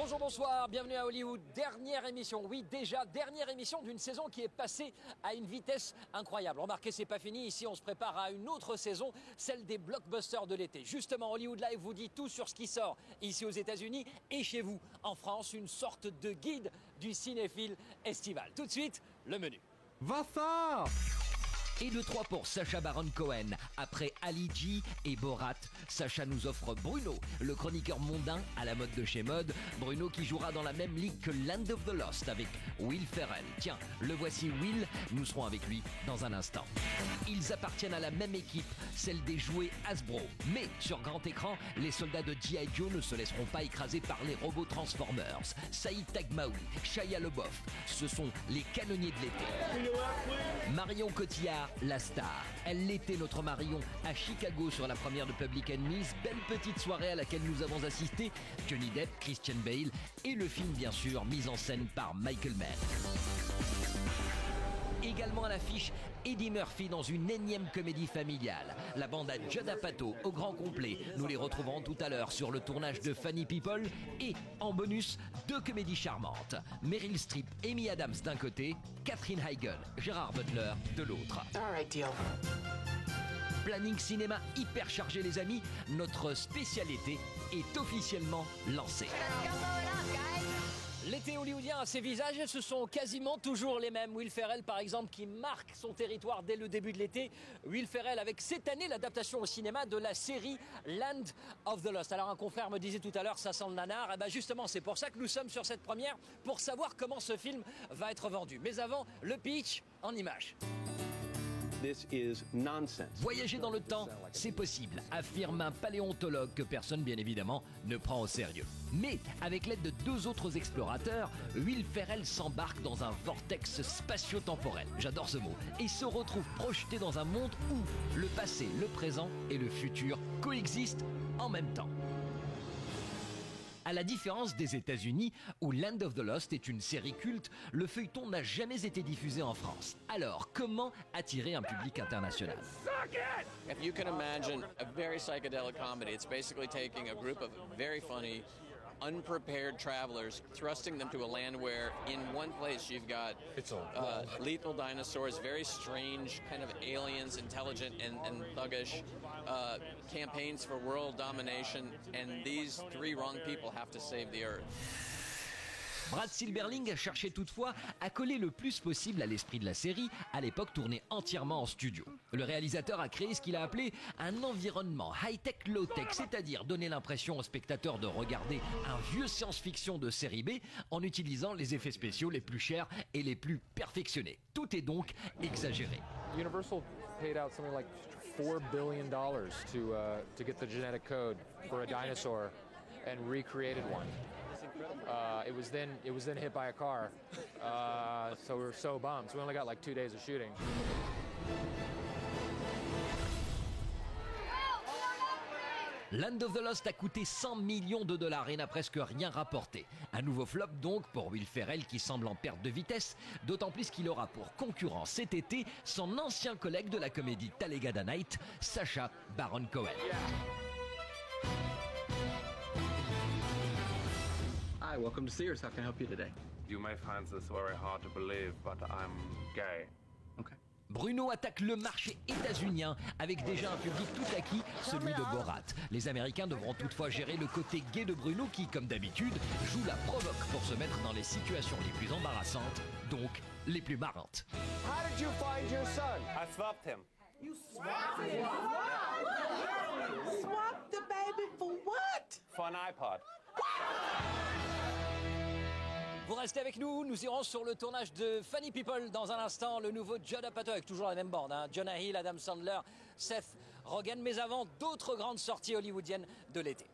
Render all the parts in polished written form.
Bonjour, bonsoir, bienvenue à Hollywood. Dernière émission, oui déjà, dernière émission d'une saison qui est passée à une vitesse incroyable. Remarquez, c'est pas fini, ici on se prépare à une autre saison, celle des blockbusters de l'été. Justement, Hollywood Live vous dit tout sur ce qui sort ici aux États-Unis et chez vous, en France, une sorte de guide du cinéphile estival. Tout de suite, le menu. Vincent! Et le 3 pour Sacha Baron Cohen. Après Ali G et Borat, Sacha nous offre Bruno, le chroniqueur mondain à la mode de chez Mode. Bruno qui jouera dans la même ligue que Land of the Lost avec Will Ferrell. Tiens, le voici Will, nous serons avec lui dans un instant. Ils appartiennent à la même équipe, celle des jouets Hasbro. Mais sur grand écran, les soldats de G.I. Joe ne se laisseront pas écraser par les robots Transformers. Saïd Taghmaoui, Shia LaBeouf, ce sont les canonniers de l'été. Marion Cotillard, la star. Elle l'était, notre Marion, à Chicago sur la première de Public Enemies. Belle petite soirée à laquelle nous avons assisté. Johnny Depp, Christian Bale et le film bien sûr mis en scène par Michael Mann. Également à l'affiche, Eddie Murphy dans une énième comédie familiale. La bande à Judd Apatow au grand complet. Nous les retrouverons tout à l'heure sur le tournage de Funny People. Et en bonus, deux comédies charmantes. Meryl Streep, Amy Adams d'un côté, Katherine Heigl, Gerard Butler de l'autre. All right, deal. Planning cinéma hyper chargé les amis. Notre spécialité est officiellement lancée. L'été hollywoodien a ses visages, ce sont quasiment toujours les mêmes. Will Ferrell par exemple qui marque son territoire dès le début de l'été. Will Ferrell avec cette année l'adaptation au cinéma de la série Land of the Lost. Alors un confrère me disait tout à l'heure ça sent le nanar. Et ben justement c'est pour ça que nous sommes sur cette première pour savoir comment ce film va être vendu. Mais avant, le pitch en images. This is nonsense. Voyager dans le temps, c'est possible, affirme un paléontologue que personne, bien évidemment, ne prend au sérieux. Mais, avec l'aide de deux autres explorateurs, Will Ferrell s'embarque dans un vortex spatio-temporel, j'adore ce mot, et se retrouve projeté dans un monde où le passé, le présent et le futur coexistent en même temps. À la différence des États-Unis, où Land of the Lost est une série culte, le feuilleton n'a jamais été diffusé en France. Alors, comment attirer un public international ? If you can imagine a very psychedelic comedy, it's basically taking a group of very funny, unprepared travelers, thrusting them to a land where in one place you've got lethal dinosaurs, very strange kind of aliens, intelligent and thuggish, campaigns for world domination, and these three wrong people have to save the Earth. Brad Silberling cherchait toutefois à coller le plus possible à l'esprit de la série, à l'époque tournée entièrement en studio. Le réalisateur a créé ce qu'il a appelé un environnement high-tech, low-tech, c'est-à-dire donner l'impression aux spectateurs de regarder un vieux science-fiction de série B en utilisant les effets spéciaux les plus chers et les plus perfectionnés. Tout est donc exagéré. Universal paid out something like $4 billion to get the genetic code for a dinosaur and recreated one. It was then hit by a car, so we were so bummed. So we only got like 2 days of shooting. Land of the Lost a coûté $100 millions et n'a presque rien rapporté. Un nouveau flop donc pour Will Ferrell qui semble en perte de vitesse, d'autant plus qu'il aura pour concurrent cet été son ancien collègue de la comédie Talladega Night, Sacha Baron Cohen. Hi, welcome to Sears. How can I help you today? You may find this very hard to believe, but I'm gay. Okay. Bruno attaque le marché états-unien avec déjà un public tout acquis, celui de Borat. Les Américains devront toutefois gérer le côté gay de Bruno qui, comme d'habitude, joue la provoque pour se mettre dans les situations les plus embarrassantes, donc les plus marrantes. How did you find your son? I swapped him. You swapped him? Swapped the baby for what? For an iPod. Vous restez avec nous, nous irons sur le tournage de Funny People dans un instant, le nouveau Judd Apatow avec toujours la même bande, Jonah Hill, Adam Sandler, Seth Rogen, mais avant d'autres grandes sorties hollywoodiennes de l'été.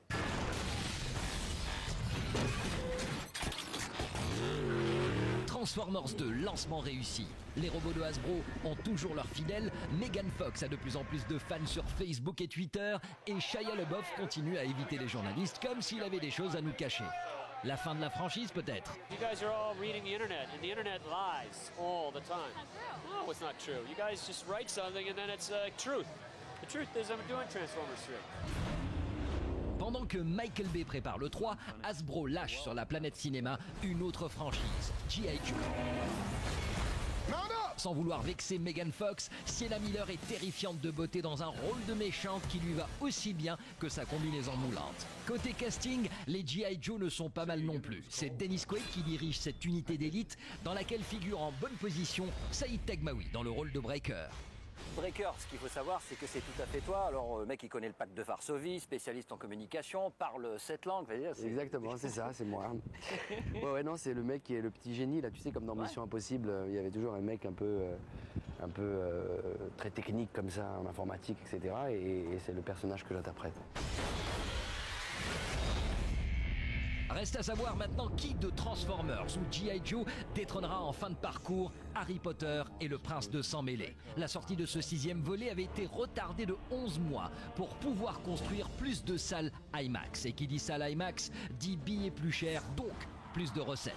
Transformers 2, lancement réussi. Les robots de Hasbro ont toujours leurs fidèles. Megan Fox a de plus en plus de fans sur Facebook et Twitter. Et Shia LaBeouf continue à éviter les journalistes comme s'il avait des choses à nous cacher. La fin de la franchise peut-être. You guys are all reading the internet, and the internet lies all the time. No, it's not true. You guys just write something and then it's truth. The truth is I'm doing Transformers 3. Pendant que Michael Bay prépare le 3, Hasbro lâche sur la planète cinéma une autre franchise, G.I. Joe. Sans vouloir vexer Megan Fox, Sienna Miller est terrifiante de beauté dans un rôle de méchante qui lui va aussi bien que sa combinaison moulante. Côté casting, les G.I. Joe ne sont pas mal non plus. C'est Dennis Quaid qui dirige cette unité d'élite dans laquelle figure en bonne position Saïd Taghmaoui dans le rôle de Breaker. Breaker, ce qu'il faut savoir, c'est que c'est tout à fait toi. Alors, le mec, il connaît le pacte de Varsovie, spécialiste en communication, parle 7 langues. Exactement, c'est ça, c'est moi. Ouais, non, c'est le mec qui est le petit génie, là, tu sais, comme dans Mission Impossible, il y avait toujours un mec un peu très technique comme ça, en informatique, etc. Et c'est le personnage que j'interprète. Reste à savoir maintenant qui de Transformers ou G.I. Joe détrônera en fin de parcours Harry Potter et le Prince de Sang Mêlé. La sortie de ce 6e volet avait été retardée de 11 mois pour pouvoir construire plus de salles IMAX. Et qui dit salle IMAX dit billets plus chers, donc plus de recettes.